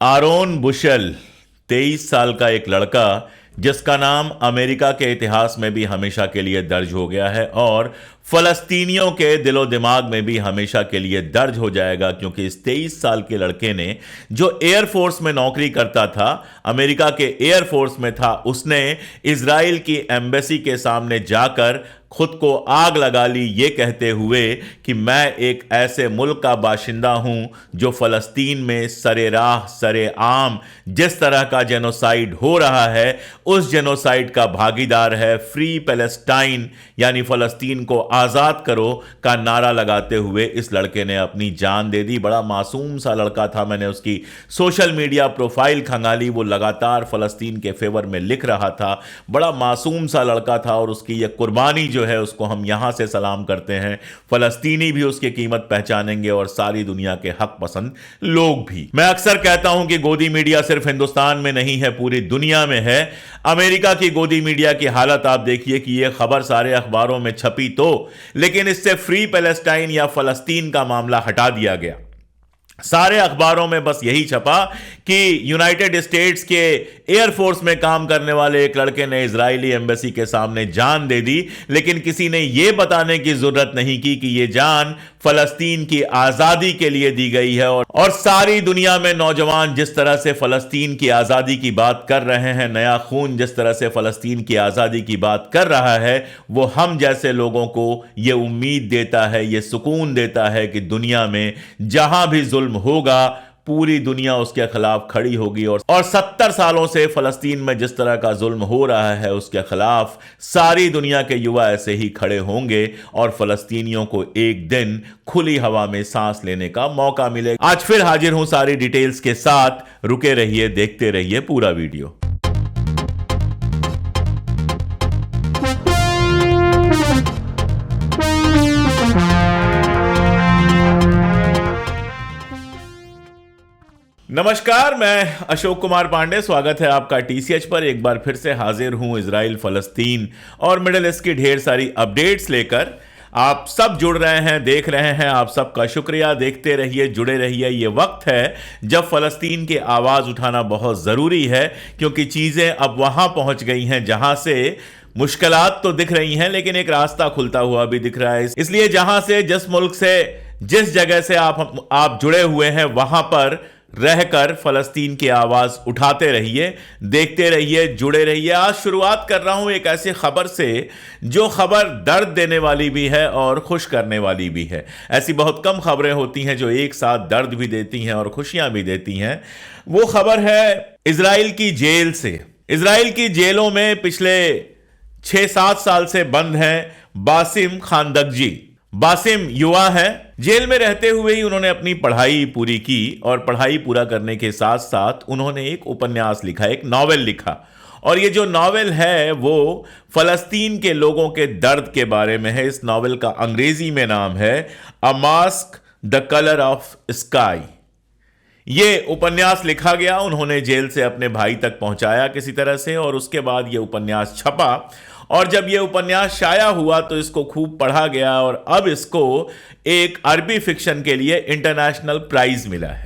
Aron bushel 23 साल का एक लड़का जिसका नाम अमेरिका के इतिहास में भी हमेशा के लिए दर्ज हो गया है और फलस्तीनियों के दिलो दिमाग में भी हमेशा के लिए दर्ज हो जाएगा, क्योंकि इस 23 साल के लड़के ने जो एयरफोर्स में नौकरी करता था, अमेरिका के एयरफोर्स में था, उसने इजराइल की एम्बेसी के सामने जाकर खुद को आग लगा ली, ये कहते हुए कि मैं एक ऐसे मुल्क का बाशिंदा हूं जो फलस्तीन में सरेराह सरेआम जिस तरह का जेनोसाइड हो रहा है उस जेनोसाइड का भागीदार है। फ्री पैलेस्टाइन यानी फलस्तीन को आजाद करो का नारा लगाते हुए इस लड़के ने अपनी जान दे दी। बड़ा मासूम सा लड़का था, मैंने उसकी सोशल मीडिया प्रोफाइल खंगाली, वो लगातार फलस्तीन के फेवर में लिख रहा था। बड़ा मासूम सा लड़का था और उसकी यह कुर्बानी जो है उसको हम यहां से सलाम करते हैं। फलस्तीनी भी उसकी कीमत पहचानेंगे और सारी दुनिया के हक पसंद लोग भी। मैं अक्सर कहता हूं कि गोदी मीडिया सिर्फ हिंदुस्तान में नहीं है, पूरी दुनिया में है। अमेरिका की गोदी मीडिया की हालत आप देखिए कि यह खबर सारे अखबारों में छपी तो, लेकिन इससे फ्री पैलेस्टाइन या फलस्तीन का मामला हटा दिया गया। सारे अखबारों में बस यही छपा कि यूनाइटेड स्टेट्स के एयरफोर्स में काम करने वाले एक लड़के ने इजरायली एम्बेसी के सामने जान दे दी, लेकिन किसी ने यह बताने की जरूरत नहीं की कि यह जान फलस्तीन की आजादी के लिए दी गई है। और सारी दुनिया में नौजवान जिस तरह से फलस्तीन की आजादी की बात कर रहे हैं, नया खून जिस तरह से फलस्तीन की आजादी की बात कर रहा है, वो हम जैसे लोगों को यह उम्मीद देता है, यह सुकून देता है कि दुनिया में जहां भी जुल्म होगा पूरी दुनिया उसके खिलाफ खड़ी होगी। और 70 सालों से फलस्तीन में जिस तरह का जुल्म हो रहा है उसके खिलाफ सारी दुनिया के युवा ऐसे ही खड़े होंगे और फलस्तीनियों को एक दिन खुली हवा में सांस लेने का मौका मिलेगा। आज फिर हाजिर हूं सारी डिटेल्स के साथ, रुके रहिए, देखते रहिए पूरा वीडियो। नमस्कार, मैं अशोक कुमार पांडे, स्वागत है आपका टीसीएच पर। एक बार फिर से हाजिर हूं इजराइल, फलस्तीन और मिडिल ईस्ट की ढेर सारी अपडेट्स लेकर। आप सब जुड़ रहे हैं, देख रहे हैं, आप सबका शुक्रिया। देखते रहिए, जुड़े रहिए। ये वक्त है जब फलस्तीन की आवाज उठाना बहुत जरूरी है, क्योंकि चीजें अब वहां पहुंच गई हैं जहां से मुश्किलात तो दिख रही हैं लेकिन एक रास्ता खुलता हुआ भी दिख रहा है। इसलिए जहां से, जिस मुल्क से, जिस जगह से आप जुड़े हुए हैं वहां पर रहकर फलस्तीन की आवाज उठाते रहिए, देखते रहिए, जुड़े रहिए। आज शुरुआत कर रहा हूं एक ऐसी खबर से जो खबर दर्द देने वाली भी है और खुश करने वाली भी है। ऐसी बहुत कम खबरें होती हैं जो एक साथ दर्द भी देती हैं और खुशियां भी देती हैं। वो खबर है इजराइल की जेल से। इजराइल की जेलों में पिछले 6-7 साल से बंद हैं बासिम खानदकजी। बासिम युवा है, जेल में रहते हुए ही उन्होंने अपनी पढ़ाई पूरी की और पढ़ाई पूरा करने के साथ साथ उन्होंने एक उपन्यास लिखा, एक नॉवेल लिखा। और ये जो नॉवेल है वो फलस्तीन के लोगों के दर्द के बारे में है। इस नॉवेल का अंग्रेजी में नाम है a mask the colour of sky. ये उपन्यास लिखा गया, उन्होंने जेल से अपने भाई तक पहुंचाया किसी तरह से, और उसके बाद ये उपन्यास छपा। और जब यह उपन्यास शाया हुआ तो इसको खूब पढ़ा गया और अब इसको एक अरबी फिक्शन के लिए इंटरनेशनल प्राइज मिला है।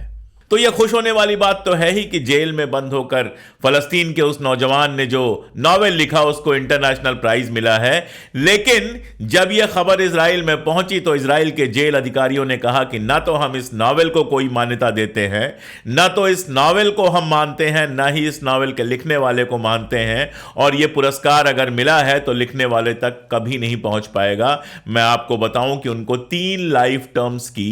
तो यह खुश होने वाली बात तो है ही कि जेल में बंद होकर फलस्तीन के उस नौजवान ने जो नॉवेल लिखा उसको इंटरनेशनल प्राइज मिला है। लेकिन जब यह खबर इजराइल में पहुंची तो इजराइल के जेल अधिकारियों ने कहा कि ना तो हम इस नॉवेल को कोई मान्यता देते हैं, ना तो इस नॉवेल को हम मानते हैं, ना ही इस नॉवेल के लिखने वाले को मानते हैं, और यह पुरस्कार अगर मिला है तो लिखने वाले तक कभी नहीं पहुंच पाएगा। मैं आपको बताऊं कि उनको 3 लाइफ टर्म्स की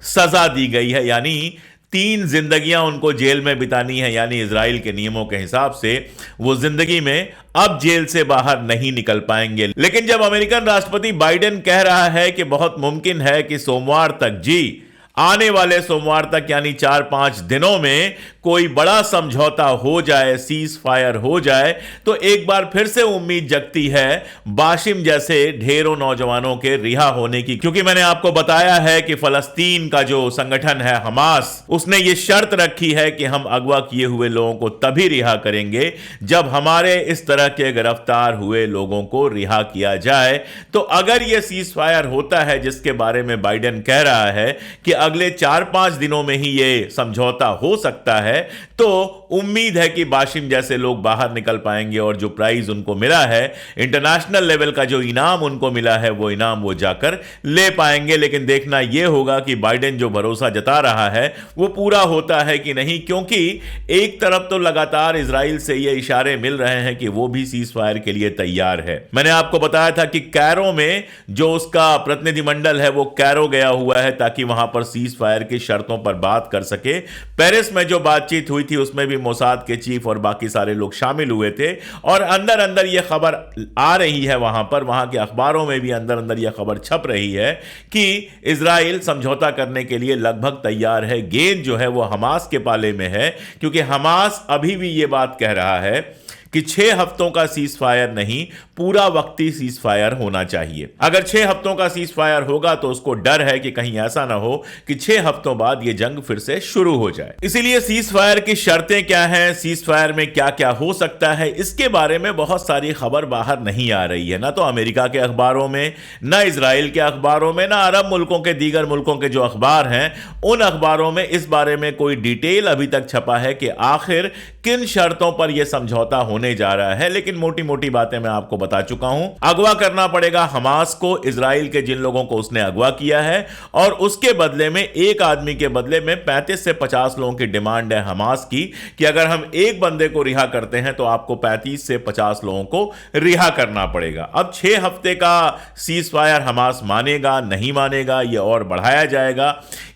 सजा दी गई है, यानी 3 जिंदगियां उनको जेल में बितानी है। यानी इजराइल के नियमों के हिसाब से वो जिंदगी में अब जेल से बाहर नहीं निकल पाएंगे। लेकिन जब अमेरिकन राष्ट्रपति बाइडेन कह रहा है कि बहुत मुमकिन है कि सोमवार तक, जी आने वाले सोमवार तक, यानी 4-5 दिनों में कोई बड़ा समझौता हो जाए, सीज फायर हो जाए, तो एक बार फिर से उम्मीद जगती है बासिम जैसे ढेरों नौजवानों के रिहा होने की। क्योंकि मैंने आपको बताया है कि फलस्तीन का जो संगठन है हमास, उसने ये शर्त रखी है कि हम अगवा किए हुए लोगों को तभी रिहा करेंगे जब हमारे इस तरह के गिरफ्तार हुए लोगों को रिहा किया जाए। तो अगर यह सीज फायर होता है जिसके बारे में बाइडेन कह रहा है कि अगले 4-5 दिनों में ही ये समझौता हो सकता है, तो उम्मीद है कि बाशिम जैसे लोग बाहर निकल पाएंगे और जो प्राइज उनको मिला है, इंटरनेशनल लेवल का जो इनाम उनको मिला है, वो इनाम वो जाकर ले पाएंगे। लेकिन देखना यह होगा कि बाइडेन जो भरोसा जता रहा है वो पूरा होता है कि नहीं, क्योंकि एक तरफ तो लगातार इजराइल से ये इशारे मिल रहे हैं कि वो भी सीज फायर के लिए तैयार है। मैंने आपको बताया था कि कैरो में जो उसका प्रतिनिधिमंडल है वो कैरो गया हुआ है ताकि वहां पर सीज फायर की शर्तों पर बात कर सके। पेरिस में जो बातचीत हुई थी उसमें भी मोसाद के चीफ और बाकी सारे लोग शामिल हुए थे, और अंदर अंदर यह खबर आ रही है, वहां के अखबारों में भी अंदर अंदर यह खबर छप रही है कि इजराइल समझौता करने के लिए लगभग तैयार है। गेंद जो है वो हमास के पाले में है, क्योंकि हमास अभी भी यह बात कह रहा है कि 6 हफ्तों का सीज फायर नहीं, पूरा वक्ती सीज फायर होना चाहिए। अगर 6 हफ्तों का सीज फायर होगा तो उसको डर है कि कहीं ऐसा ना हो कि 6 हफ्तों बाद यह जंग फिर से शुरू हो जाए। इसीलिए सीज फायर की शर्तें क्या हैं, सीज फायर में क्या क्या हो सकता है, इसके बारे में बहुत सारी खबर बाहर नहीं आ रही है। ना तो अमेरिका के अखबारों में, ना इजराइल के अखबारों में, ना अरब मुल्कों के दीगर मुल्कों के जो अखबार हैं उन अखबारों में इस बारे में कोई डिटेल अभी तक छपा है कि आखिर किन शर्तों पर यह समझौता होने जा रहा है। लेकिन मोटी मोटी बातें मैं आपको बता चुका हूं। अगवा करना पड़ेगा हमास को, इजराइल के जिन लोगों को उसने अगवा किया है, और उसके बदले में एक आदमी के बदले में 35 से 50 लोगों की डिमांड है हमास की कि अगर हम एक बंदे को रिहा करते हैं तो आपको 35 से 50 लोगों को रिहा करना पड़ेगा। अब 6 हफ्ते का सीज फायर हमास मानेगा, नहीं मानेगा, यह और बढ़ाया जाएगा,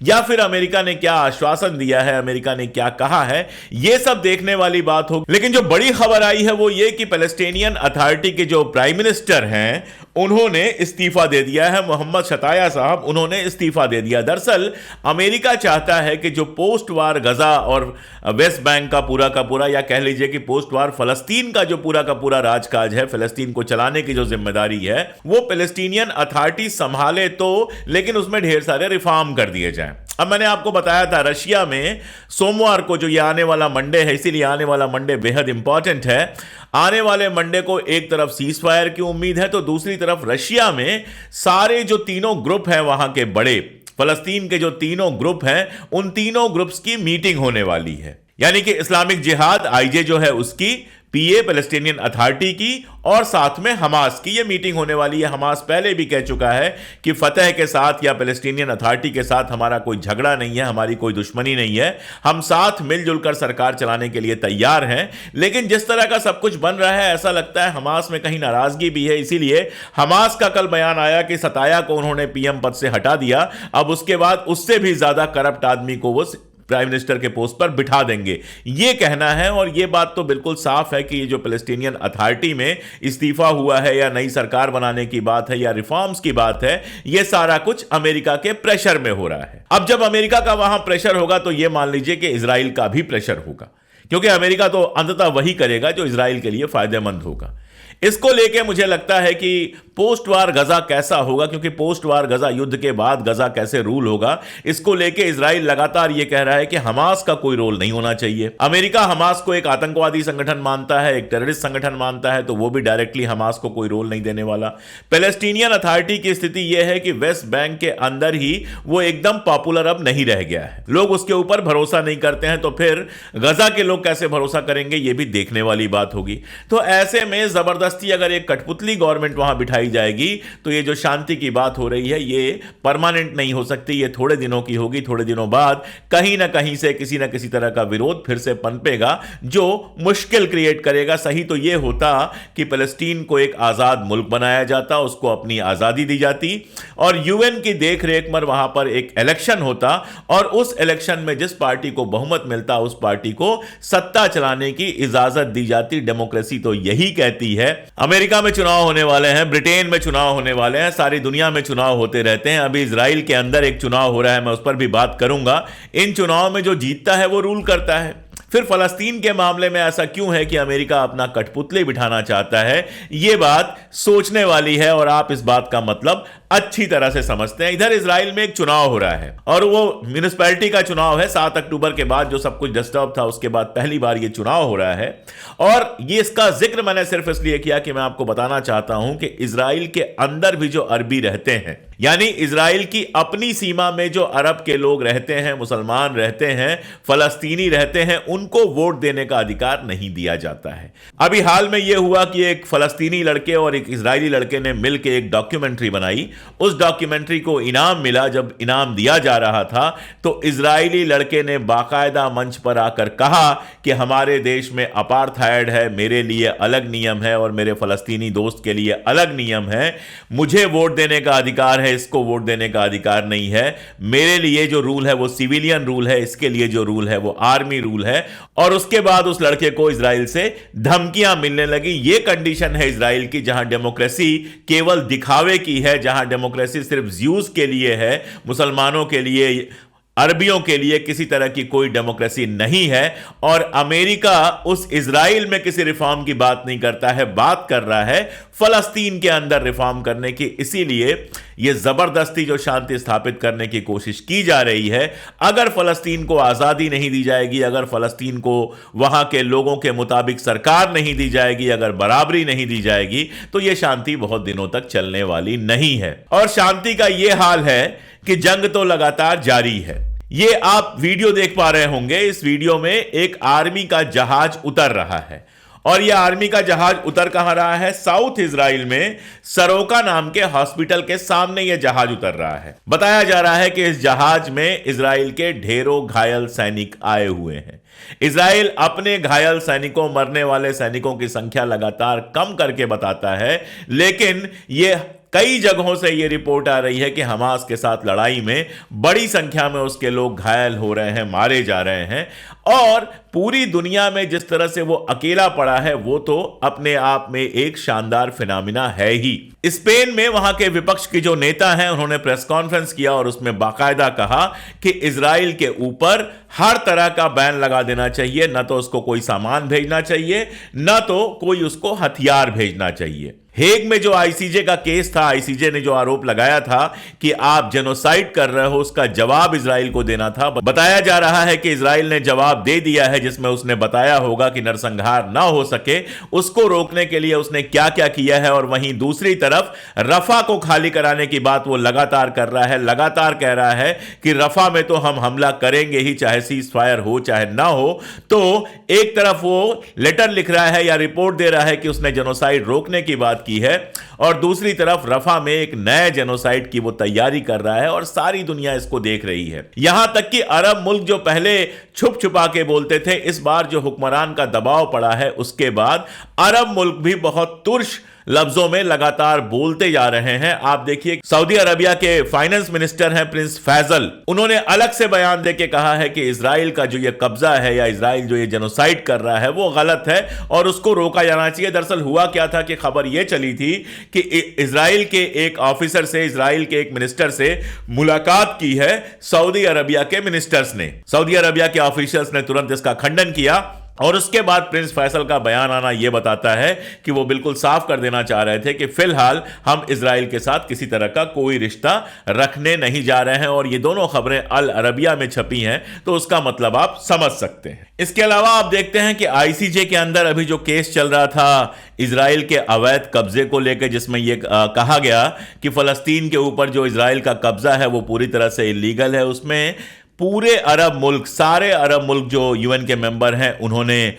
या फिर अमेरिका ने क्या आश्वासन दिया है, अमेरिका ने क्या कहा है, यह सब देखने वाली बात होगी। लेकिन जो बड़ी खबर आई है वो ये कि पैलेस्टीनियन अथॉरिटी के जो प्राइम मिनिस्टर हैं उन्होंने इस्तीफा दे दिया है। मोहम्मद शताया साहब, उन्होंने इस्तीफा दे दिया। दरअसल अमेरिका चाहता है कि जो पोस्ट वार गजा और वेस्ट बैंक का पूरा या कह लीजिए कि पोस्ट वार फलस्तीन का जो पूरा राजकाज है, फलस्तीन को चलाने की जो जिम्मेदारी है, वो पैलेस्टीनियन अथॉरिटी संभाले तो, लेकिन उसमें ढेर सारे रिफॉर्म कर दिए जाएं। अब मैंने आपको बताया था रशिया में सोमवार को जो ये आने वाला मंडे है, इसीलिए आने वाला मंडे बेहद इंपॉर्टेंट है। आने वाले मंडे को एक तरफ सीज फायर की उम्मीद है तो दूसरी तरफ रशिया में सारे जो तीनों ग्रुप हैं वहां के बड़े फलस्तीन के जो तीनों ग्रुप हैं, उन तीनों ग्रुप्स की मीटिंग होने वाली है। यानी कि इस्लामिक जिहाद आईजे जो है उसकी, पीए पैलेस्टीनियन अथॉरिटी की, और साथ में हमास की ये मीटिंग होने वाली है। हमास पहले भी कह चुका है कि फतह के साथ या पैलेस्टीनियन अथॉरिटी के साथ हमारा कोई झगड़ा नहीं है, हमारी कोई दुश्मनी नहीं है, हम साथ मिलजुल कर सरकार चलाने के लिए तैयार हैं। लेकिन जिस तरह का सब कुछ बन रहा है ऐसा लगता है हमास में कहीं नाराजगी भी है। इसीलिए हमास का कल बयान आया कि सताया को उन्होंने पीएम पद से हटा दिया, अब उसके बाद उससे भी ज्यादा करप्ट आदमी को वो प्राइम मिनिस्टर के पोस्ट पर बिठा देंगे, ये कहना है। और ये बात तो बिल्कुल साफ है कि ये जो पैलेस्टीनियन अथॉरिटी में इस्तीफा हुआ है या नई सरकार बनाने की बात है या रिफॉर्म्स की बात है, ये सारा कुछ अमेरिका के प्रेशर में हो रहा है। अब जब अमेरिका का वहां प्रेशर होगा तो ये मान लीजिए कि इजराइल का भी प्रेशर होगा, क्योंकि अमेरिका तो अंततः वही करेगा जो इजराइल के लिए फायदेमंद होगा। इसको लेके मुझे लगता है कि पोस्ट वार गजा कैसा होगा, क्योंकि पोस्ट वार गजा युद्ध के बाद गजा कैसे रूल होगा, इसको लेके इजराइल लगातार यह कह रहा है कि हमास का कोई रोल नहीं होना चाहिए। अमेरिका हमास को एक आतंकवादी संगठन मानता है, एक टेररिस्ट संगठन मानता है, तो वो भी डायरेक्टली हमास को कोई रोल नहीं देने वाला। पैलेस्टीनियन अथॉरिटी की स्थिति यह है कि वेस्ट बैंक के अंदर ही वो एकदम पॉपुलर अब नहीं रह गया है, लोग उसके ऊपर भरोसा नहीं करते हैं, तो फिर गजा के लोग कैसे भरोसा करेंगे, ये भी देखने वाली बात होगी। तो ऐसे में जबरदस्ती अगर एक कठपुतली गवर्नमेंट वहां बिठाई जाएगी तो ये जो शांति की बात हो रही है ये परमानेंट नहीं हो सकती, ये थोड़े दिनों की होगी। थोड़े दिनों बाद कहीं ना कहीं से किसी ना किसी तरह का विरोध फिर से पनपेगा जो मुश्किल क्रिएट करेगा। सही तो ये होता कि फलस्तीन को एक आजाद मुल्क बनाया जाता, उसको अपनी आजादी दी जाती और यूएन की देखरेख में वहां पर एक इलेक्शन होता और उस इलेक्शन में जिस पार्टी को बहुमत मिलता उस पार्टी को सत्ता चलाने की इजाजत दी जाती। डेमोक्रेसी तो यही कहती है। अमेरिका में चुनाव होने वाले हैं, ब्रिटेन में चुनाव होने वाले हैं, सारी दुनिया में चुनाव होते रहते हैं। अभी इजराइल के अंदर एक चुनाव हो रहा है, मैं उस पर भी बात करूंगा। इन चुनाव में जो जीतता है वो रूल करता है। फिर फलस्तीन के मामले में ऐसा क्यों है कि अमेरिका अपना कठपुतली बिठाना चाहता है, यह बात सोचने वाली है और आप इस बात का मतलब अच्छी तरह से समझते हैं। इधर इजराइल में एक चुनाव हो रहा है और वो म्युनिसिपैलिटी का चुनाव है। 7 अक्टूबर के बाद जो सब कुछ डिस्टर्ब था उसके बाद पहली बार ये चुनाव हो रहा है और ये इसका जिक्र मैंने सिर्फ इसलिए किया कि मैं आपको बताना चाहता हूं कि इजराइल के अंदर भी जो अरबी रहते हैं, यानी इजराइल की अपनी सीमा में जो अरब के लोग रहते हैं, मुसलमान रहते हैं, फलस्तीनी रहते हैं, उनको वोट देने का अधिकार नहीं दिया जाता है। अभी हाल में यह हुआ कि एक फलस्तीनी लड़के और एक इजरायली लड़के ने मिलकर एक डॉक्यूमेंट्री बनाई। उस डॉक्यूमेंट्री को इनाम मिला। जब इनाम दिया जा रहा था तो इजरायली लड़के ने बाकायदा मंच पर आकर कहा कि हमारे देश में अपार्थाइड है, मेरे लिए अलग नियम है और मेरे फलस्तीनी दोस्त के लिए अलग नियम है, मुझे वोट देने का अधिकार है, इसको वोट देने का अधिकार नहीं है, मेरे लिए जो रूल है वो सिविलियन रूल है, इसके लिए जो रूल है वो आर्मी रूल है। और उसके बाद उस लड़के को इजराइल से धमकियां मिलने लगी। ये कंडीशन है इजराइल की, जहां डेमोक्रेसी केवल दिखावे की है, जहां डेमोक्रेसी सिर्फ ज्यूज के लिए है, मुसलमानों के लिए, अरबियों के लिए किसी तरह की कोई डेमोक्रेसी नहीं है। और अमेरिका उस इजराइल में किसी रिफॉर्म की बात नहीं करता है, बात कर रहा है फलस्तीन के अंदर रिफॉर्म करने की। इसीलिए यह जबरदस्ती जो शांति स्थापित करने की कोशिश की जा रही है, अगर फलस्तीन को आजादी नहीं दी जाएगी, अगर फलस्तीन को वहां के लोगों के मुताबिक सरकार नहीं दी जाएगी, अगर बराबरी नहीं दी जाएगी, तो यह शांति बहुत दिनों तक चलने वाली नहीं है। और शांति का यह हाल है कि जंग तो लगातार जारी है। ये आप वीडियो देख पा रहे होंगे। इस वीडियो में एक आर्मी का जहाज उतर रहा है और यह आर्मी का जहाज उतर कहां रहा है? साउथ इजराइल में सरोका नाम के हॉस्पिटल के सामने यह जहाज उतर रहा है। बताया जा रहा है कि इस जहाज में इजराइल के ढेरों घायल सैनिक आए हुए हैं। इजराइल अपने घायल सैनिकों, मरने वाले सैनिकों की संख्या लगातार कम करके बताता है, लेकिन यह कई जगहों से यह रिपोर्ट आ रही है कि हमास के साथ लड़ाई में बड़ी संख्या में उसके लोग घायल हो रहे हैं, मारे जा रहे हैं। और पूरी दुनिया में जिस तरह से वो अकेला पड़ा है, वो तो अपने आप में एक शानदार फिनोमिना है ही। स्पेन में वहां के विपक्ष के जो नेता हैं, उन्होंने प्रेस कॉन्फ्रेंस किया और उसमें बाकायदा कहा कि इजराइल के ऊपर हर तरह का बैन लगा देना चाहिए, न तो उसको कोई सामान भेजना चाहिए, न तो कोई उसको हथियार भेजना चाहिए। हेग में जो आईसीजे का केस था, आईसीजे ने जो आरोप लगाया था कि आप जेनोसाइड कर रहे हो, उसका जवाब इजराइल को देना था। बताया जा रहा है कि इजराइल ने जवाब दे दिया है, जिसमें उसने बताया होगा कि नरसंहार ना हो सके, उसको रोकने के लिए उसने क्या क्या किया है। और वहीं दूसरी तरफ रफा को खाली कराने की बात वो लगातार कर रहा है, लगातार कह रहा है कि रफा में तो हम हमला करेंगे ही, चाहे सीज फायर हो चाहे ना हो। तो एक तरफ वो लेटर लिख रहा है या रिपोर्ट दे रहा है कि उसने जेनोसाइड रोकने की बात की है, और दूसरी तरफ रफा में एक नए जेनोसाइड की वो तैयारी कर रहा है और सारी दुनिया इसको देख रही है। यहां तक कि अरब मुल्क जो पहले छुप छुपा के बोलते थे, इस बार जो हुक्मरान का दबाव पड़ा है उसके बाद अरब मुल्क भी बहुत तुर्श लफ्जों में लगातार बोलते जा रहे हैं। आप देखिए, सऊदी अरबिया के फाइनेंस मिनिस्टर हैं प्रिंस फैजल, उन्होंने अलग से बयान देके कहा है कि इजराइल का जो ये कब्जा है या इजराइल जो ये जेनोसाइड कर रहा है वो गलत है और उसको रोका जाना चाहिए। दरअसल हुआ क्या था कि खबर ये चली थी कि इजराइल के एक ऑफिसर से, इजराइल के एक मिनिस्टर से मुलाकात की है सऊदी अरबिया के मिनिस्टर्स ने। सऊदी अरबिया के ऑफिशियल्स ने तुरंत इसका खंडन किया और उसके बाद प्रिंस फैसल का बयान आना यह बताता है कि वो बिल्कुल साफ कर देना चाह रहे थे कि फिलहाल हम इजराइल के साथ किसी तरह का कोई रिश्ता रखने नहीं जा रहे हैं। और ये दोनों खबरें अल अरबिया में छपी हैं, तो उसका मतलब आप समझ सकते हैं। इसके अलावा आप देखते हैं कि आईसीजे के अंदर अभी जो केस चल रहा था इजराइल के अवैध कब्जे को लेकर, जिसमें यह कहा गया कि फलस्तीन के ऊपर जो इजराइल का कब्जा है वो पूरी तरह से इलीगल है, उसमें पूरे अरब मुल्क, सारे अरब मुल्क जो यूएन के मेंबर हैं, उन्होंने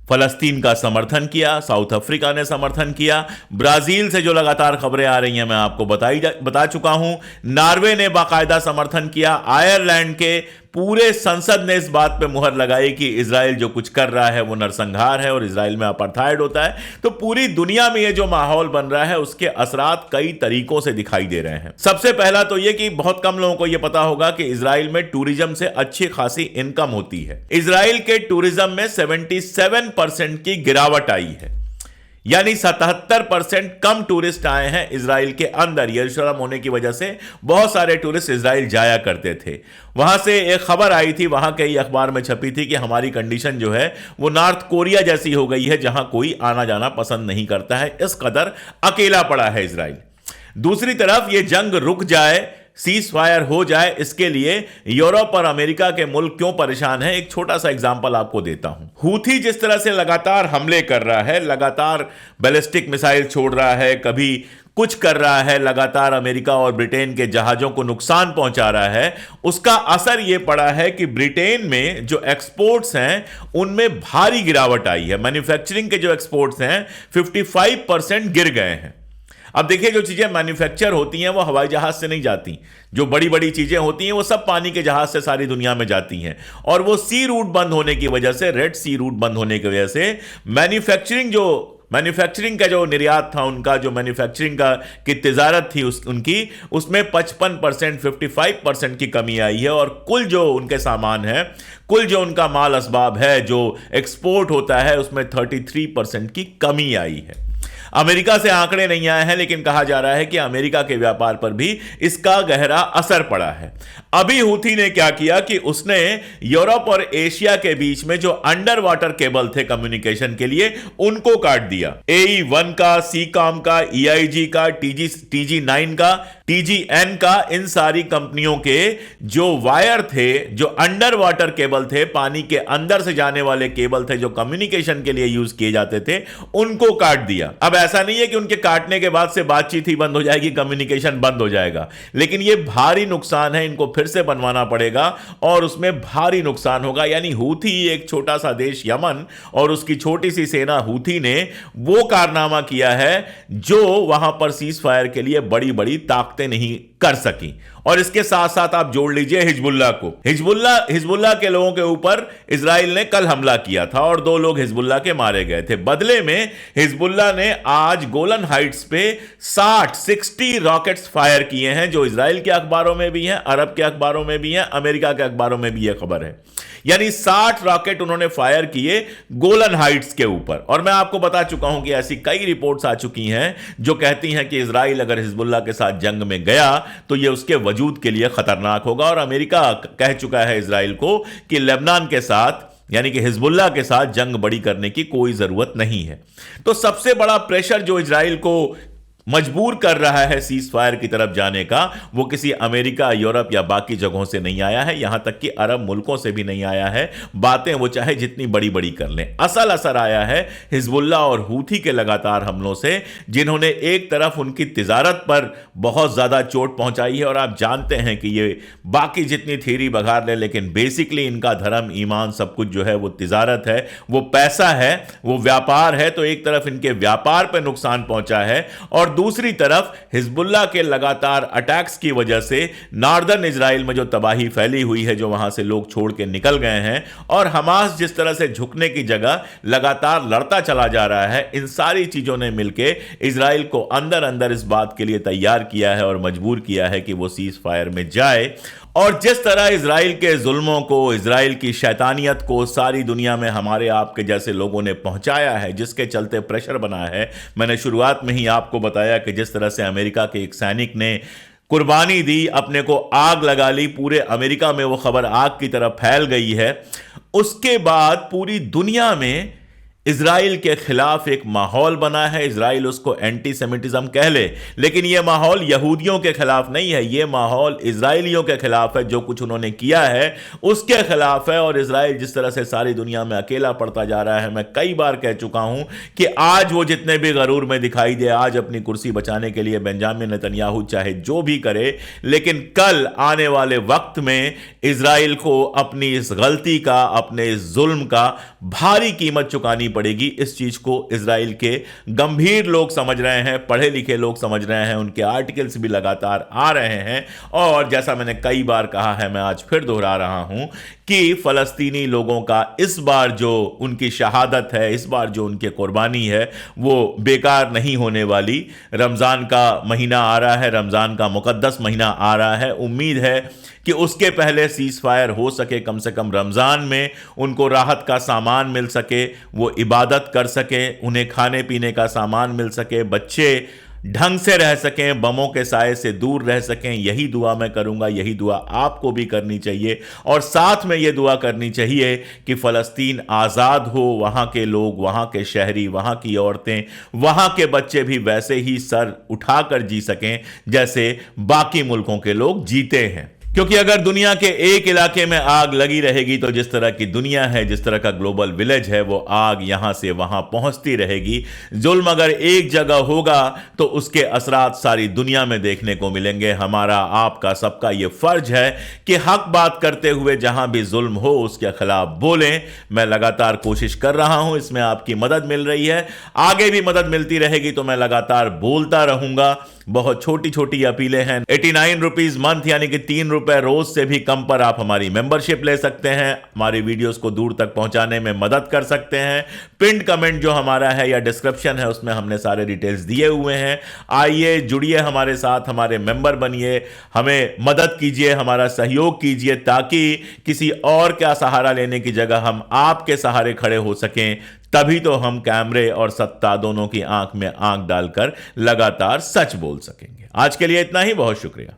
फलस्तीन का समर्थन किया। साउथ अफ्रीका ने समर्थन किया। ब्राजील से जो लगातार खबरें आ रही हैं मैं आपको बता चुका हूं। नॉर्वे ने बाकायदा समर्थन किया। आयरलैंड के पूरे संसद ने इस बात पे मुहर लगाई कि इजराइल जो कुछ कर रहा है वो नरसंहार है और इजराइल में अपार्थाइड होता है। तो पूरी दुनिया में ये जो माहौल बन रहा है उसके असरात कई तरीकों से दिखाई दे रहे हैं। सबसे पहला तो ये कि बहुत कम लोगों को ये पता होगा कि इजराइल में टूरिज्म से अच्छी खासी इनकम होती है। इजराइल के टूरिज्म में 77% की गिरावट आई है, यानी 77% कम टूरिस्ट आए हैं इजराइल के अंदर। यरूशलेम होने की वजह से बहुत सारे टूरिस्ट इजराइल जाया करते थे। वहां से एक खबर आई थी, वहां के अखबार में छपी थी कि हमारी कंडीशन जो है वो नॉर्थ कोरिया जैसी हो गई है, जहां कोई आना जाना पसंद नहीं करता है। इस कदर अकेला पड़ा है इजराइल। दूसरी तरफ ये जंग रुक जाए, सीज फायर हो जाए, इसके लिए यूरोप और अमेरिका के मुल्क क्यों परेशान हैं, एक छोटा सा एग्जांपल आपको देता हूं। हूथी जिस तरह से लगातार हमले कर रहा है, लगातार बैलिस्टिक मिसाइल छोड़ रहा है, कभी कुछ कर रहा है, लगातार अमेरिका और ब्रिटेन के जहाजों को नुकसान पहुंचा रहा है, उसका असर यह पड़ा है कि ब्रिटेन में जो एक्सपोर्ट्स हैं उनमें भारी गिरावट आई है। मैन्युफैक्चरिंग के जो एक्सपोर्ट्स हैं 55% गिर गए हैं। अब देखिए, जो चीजें मैन्युफैक्चर होती हैं वो हवाई जहाज से नहीं जाती, जो बड़ी बड़ी चीजें होती हैं वो सब पानी के जहाज से सारी दुनिया में जाती हैं, और वो सी रूट बंद होने की वजह से, रेड सी रूट बंद होने की वजह से मैन्युफैक्चरिंग का जो निर्यात था उनका, जो मैन्युफैक्चरिंग का की तिजारत थी उसमें 55% 55% की कमी आई है, और कुल जो उनके सामान है, कुल जो उनका माल असबाब है जो एक्सपोर्ट होता है, उसमें 33% की कमी आई है। अमेरिका से आंकड़े नहीं आए हैं, लेकिन कहा जा रहा है कि अमेरिका के व्यापार पर भी इसका गहरा असर पड़ा है। अभी हूथी ने क्या किया कि उसने यूरोप और एशिया के बीच में जो अंडर वाटर केबल थे कम्युनिकेशन के लिए, उनको काट दिया। AE1 का, सीकॉम का, EIG का, TG9 का, TGN का, इन सारी कंपनियों के जो वायर थे, जो अंडर वाटर केबल थे, पानी के अंदर से जाने वाले केबल थे जो कम्युनिकेशन के लिए यूज किए जाते थे, उनको काट दिया। अब ऐसा नहीं है कि उनके काटने के बाद से बातचीत ही बंद हो जाएगी, कम्युनिकेशन बंद हो जाएगा, लेकिन यह भारी नुकसान है, इनको फिर से बनवाना पड़ेगा और उसमें भारी नुकसान होगा। यानी हूथी, एक छोटा सा देश यमन और उसकी छोटी सी सेना हूथी ने वो कारनामा किया है जो वहां पर सीज फायर के लिए बड़ी बड़ी ताकतें नहीं कर सकी। और इसके साथ साथ आप जोड़ लीजिए हिजबुल्लाह को। हिजबुल्लाह के लोगों के ऊपर इजराइल ने कल हमला किया था और 2 लोग हिजबुल्लाह के मारे गए थे। बदले में हिजबुल्लाह ने आज गोलन हाइट्स पे 60 रॉकेट्स फायर किए हैं, जो इजराइल के अखबारों में भी हैं, अरब के अखबारों में भी हैं, अमेरिका के अखबारों में भी यह खबर है। यानी 60 रॉकेट उन्होंने फायर किए गोलन हाइट्स के ऊपर। और मैं आपको बता चुका हूं कि ऐसी कई रिपोर्ट्स आ चुकी हैं जो कहती हैं कि इजराइल अगर हिजबुल्लाह के साथ जंग में गया तो यह उसके वजूद के लिए खतरनाक होगा। और अमेरिका कह चुका है इजराइल को कि लेबनान के साथ, यानी कि हिजबुल्लाह के साथ जंग बड़ी करने की कोई जरूरत नहीं है। तो सबसे बड़ा प्रेशर जो इजराइल को मजबूर कर रहा है सीज फायर की तरफ जाने का, वो किसी अमेरिका, यूरोप या बाकी जगहों से नहीं आया है, यहां तक कि अरब मुल्कों से भी नहीं आया है। बातें वो चाहे जितनी बड़ी बड़ी कर लें, असल असर आया है हिजबुल्लाह और हूथी के लगातार हमलों से, जिन्होंने एक तरफ उनकी तिजारत पर बहुत ज्यादा चोट पहुंचाई है। और आप जानते हैं कि ये बाकी जितनी थ्योरी बघार ले, लेकिन बेसिकली इनका धर्म, ईमान, सब कुछ जो है वो तिजारत है, वो पैसा है, वो व्यापार है। तो एक तरफ इनके व्यापार पर नुकसान पहुंचा है और दूसरी तरफ हिजबुल्लाह के लगातार अटैक्स की वजह से नॉर्दर्न इजराइल में जो तबाही फैली हुई है, जो वहां से लोग छोड़ के निकल गए हैं, और हमास जिस तरह से झुकने की जगह लगातार लड़ता चला जा रहा है, इन सारी चीजों ने मिलकर इजराइल को अंदर अंदर इस बात के लिए तैयार किया है और मजबूर किया है कि वो सीज फायर में जाए। और जिस तरह इजराइल के जुल्मों को, इजराइल की शैतानियत को सारी दुनिया में हमारे आपके जैसे लोगों ने पहुंचाया है, जिसके चलते प्रेशर बना है, मैंने शुरुआत में ही आपको बताया कि जिस तरह से अमेरिका के एक सैनिक ने कुर्बानी दी, अपने को आग लगा ली, पूरे अमेरिका में वो खबर आग की तरह फैल गई है। उसके बाद पूरी दुनिया में इजराइल के खिलाफ एक माहौल बना है। इजराइल उसको एंटी सेमिटिज्म कह ले, लेकिन यह माहौल यहूदियों के खिलाफ नहीं है, यह माहौल इजराइलियों के खिलाफ है। जो कुछ उन्होंने किया है उसके खिलाफ है। और इजराइल जिस तरह से सारी दुनिया में अकेला पड़ता जा रहा है, मैं कई बार कह चुका हूं कि आज वो जितने भी गरूर में दिखाई दे, आज अपनी कुर्सी बचाने के लिए बेंजामिन नेतन्याहू चाहे जो भी करे, लेकिन कल आने वाले वक्त में इजराइल को अपनी इस गलती का, अपने इस जुल्म का भारी कीमत चुकानी पड़ेगी। इस चीज को इजराइल के गंभीर लोग समझ रहे हैं, पढ़े लिखे लोग समझ रहे हैं, उनके आर्टिकल्स भी लगातार आ रहे हैं। और जैसा मैंने कई बार कहा है, मैं आज फिर दोहरा रहा हूं कि फलस्तीनी लोगों का इस बार जो उनकी शहादत है, इस बार जो उनकी कुर्बानी है, वो बेकार नहीं होने वाली। रमजान का महीना आ रहा है, रमजान का मुकद्दस महीना आ रहा है। उम्मीद है कि उसके पहले सीज फायर हो सके, कम से कम रमजान में उनको राहत का सामान मिल सके, वो इबादत कर सके, उन्हें खाने पीने का सामान मिल सके, बच्चे ढंग से रह सकें, बमों के साए से दूर रह सकें, यही दुआ मैं करूंगा, यही दुआ आपको भी करनी चाहिए। और साथ में यह दुआ करनी चाहिए कि फ़लस्तीन आज़ाद हो, वहां के लोग, वहां के शहरी, वहां की औरतें, वहां के बच्चे भी वैसे ही सर उठाकर जी सकें जैसे बाकी मुल्कों के लोग जीते हैं। क्योंकि अगर दुनिया के एक इलाके में आग लगी रहेगी तो जिस तरह की दुनिया है, जिस तरह का ग्लोबल विलेज है, वो आग यहां से वहां पहुंचती रहेगी। जुल्म अगर एक जगह होगा तो उसके असरात सारी दुनिया में देखने को मिलेंगे। हमारा, आपका, सबका ये फर्ज है कि हक बात करते हुए जहां भी जुल्म हो उसके खिलाफ बोलें। मैं लगातार कोशिश कर रहा हूं, इसमें आपकी मदद मिल रही है, आगे भी मदद मिलती रहेगी तो मैं लगातार बोलता रहूंगा। बहुत छोटी छोटी अपीलें हैं। 89 रुपीज मंथ यानी कि 3 रुपए रोज से भी कम पर आप हमारी मेंबरशिप ले सकते हैं, हमारी वीडियोस को दूर तक पहुंचाने में मदद कर सकते हैं। पिंड कमेंट जो हमारा है या डिस्क्रिप्शन है उसमें हमने सारे डिटेल्स दिए हुए हैं। आइए, जुड़िए हमारे साथ, हमारे मेंबर बनिए, हमें मदद कीजिए, हमारा सहयोग कीजिए, ताकि किसी और का सहारा लेने की जगह हम आपके सहारे खड़े हो सकें। तभी तो हम कैमरे और सत्ता दोनों की आंख में आंख डालकर लगातार सच बोल सकेंगे। आज के लिए इतना ही, बहुत शुक्रिया।